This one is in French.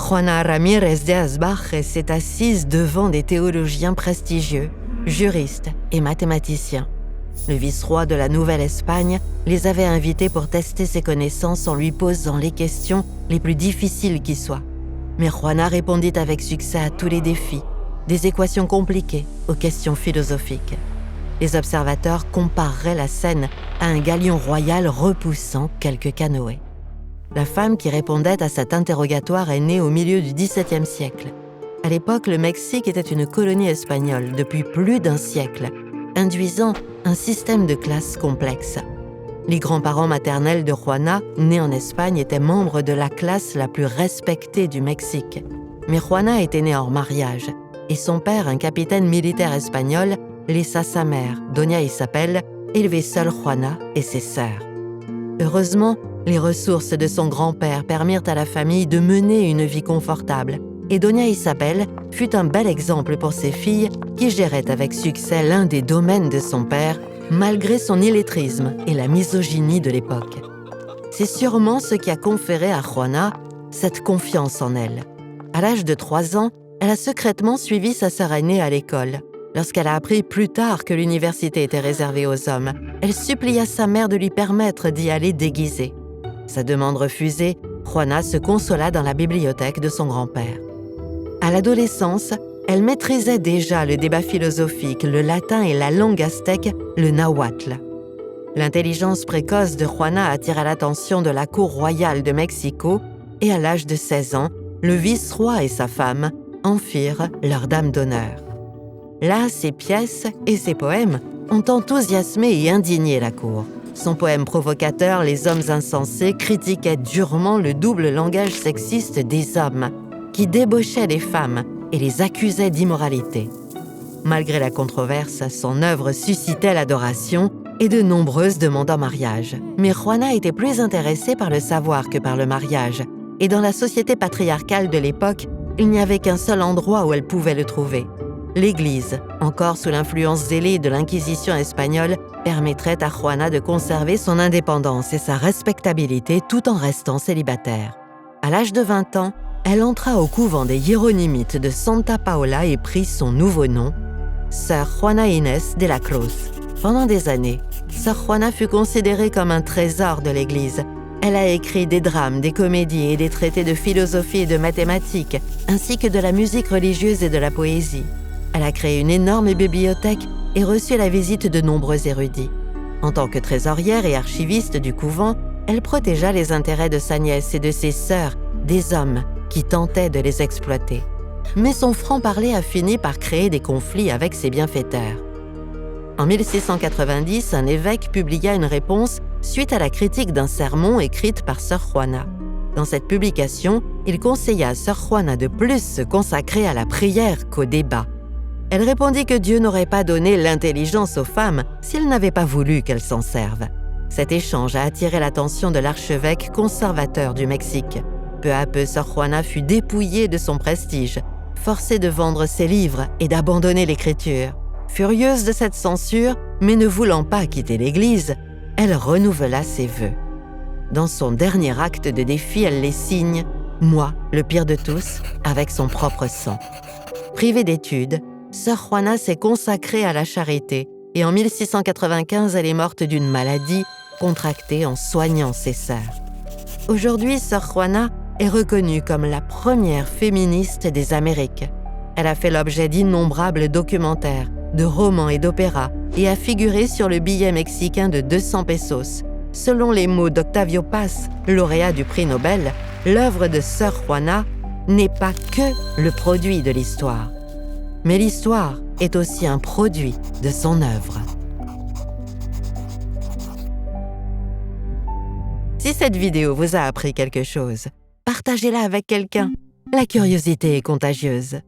Juana Ramírez de Asbaje s'est assise devant des théologiens prestigieux, juristes et mathématiciens. Le vice-roi de la Nouvelle-Espagne les avait invités pour tester ses connaissances en lui posant les questions les plus difficiles qui soient. Mais Juana répondit avec succès à tous les défis, des équations compliquées aux questions philosophiques. Les observateurs compareraient la scène à un galion royal repoussant quelques canoës. La femme qui répondait à cet interrogatoire est née au milieu du XVIIe siècle. À l'époque, le Mexique était une colonie espagnole depuis plus d'un siècle, induisant un système de classes complexe. Les grands-parents maternels de Juana, nés en Espagne, étaient membres de la classe la plus respectée du Mexique. Mais Juana était née hors mariage, et son père, un capitaine militaire espagnol, laissa sa mère, Doña Isabel, élever seule Juana et ses sœurs. Heureusement, les ressources de son grand-père permirent à la famille de mener une vie confortable, et Doña Isabel fut un bel exemple pour ses filles qui géraient avec succès l'un des domaines de son père, malgré son illettrisme et la misogynie de l'époque. C'est sûrement ce qui a conféré à Juana cette confiance en elle. À l'âge de 3 ans, elle a secrètement suivi sa sœur aînée à l'école. Lorsqu'elle a appris plus tard que l'université était réservée aux hommes, elle supplia sa mère de lui permettre d'y aller déguisée. Sa demande refusée, Juana se consola dans la bibliothèque de son grand-père. À l'adolescence, elle maîtrisait déjà le débat philosophique, le latin et la langue aztèque, le nahuatl. L'intelligence précoce de Juana attira l'attention de la cour royale de Mexico et à l'âge de 16 ans, le vice-roi et sa femme en firent leur dame d'honneur. Là, ses pièces et ses poèmes ont enthousiasmé et indigné la cour. Son poème provocateur, Les hommes insensés, critiquait durement le double langage sexiste des hommes, qui débauchaient les femmes et les accusait d'immoralité. Malgré la controverse, son œuvre suscitait l'adoration et de nombreuses demandes en mariage. Mais Juana était plus intéressée par le savoir que par le mariage, et dans la société patriarcale de l'époque, il n'y avait qu'un seul endroit où elle pouvait le trouver. L'Église, encore sous l'influence zélée de l'Inquisition espagnole, permettrait à Juana de conserver son indépendance et sa respectabilité tout en restant célibataire. À l'âge de 20 ans, elle entra au couvent des Hiéronymites de Santa Paola et prit son nouveau nom, Sœur Juana Inés de la Cruz. Pendant des années, Sœur Juana fut considérée comme un trésor de l'Église. Elle a écrit des drames, des comédies et des traités de philosophie et de mathématiques, ainsi que de la musique religieuse et de la poésie. Elle a créé une énorme bibliothèque et reçu la visite de nombreux érudits. En tant que trésorière et archiviste du couvent, elle protégea les intérêts de sa nièce et de ses sœurs, des hommes qui tentaient de les exploiter. Mais son franc-parler a fini par créer des conflits avec ses bienfaiteurs. En 1690, un évêque publia une réponse suite à la critique d'un sermon écrite par Sœur Juana. Dans cette publication, il conseilla à Sœur Juana de plus se consacrer à la prière qu'au débat. Elle répondit que Dieu n'aurait pas donné l'intelligence aux femmes s'il n'avait pas voulu qu'elles s'en servent. Cet échange a attiré l'attention de l'archevêque conservateur du Mexique. Peu à peu, Sœur Juana fut dépouillée de son prestige, forcée de vendre ses livres et d'abandonner l'écriture. Furieuse de cette censure, mais ne voulant pas quitter l'Église, elle renouvela ses vœux. Dans son dernier acte de défi, elle les signe « Moi, le pire de tous », avec son propre sang. Privée d'études, Sœur Juana s'est consacrée à la charité et en 1695, elle est morte d'une maladie contractée en soignant ses sœurs. Aujourd'hui, Sœur Juana est reconnue comme la première féministe des Amériques. Elle a fait l'objet d'innombrables documentaires, de romans et d'opéras et a figuré sur le billet mexicain de 200 pesos. Selon les mots d'Octavio Paz, lauréat du prix Nobel, l'œuvre de Sœur Juana n'est pas que le produit de l'histoire. Mais l'histoire est aussi un produit de son œuvre. Si cette vidéo vous a appris quelque chose, partagez-la avec quelqu'un. La curiosité est contagieuse.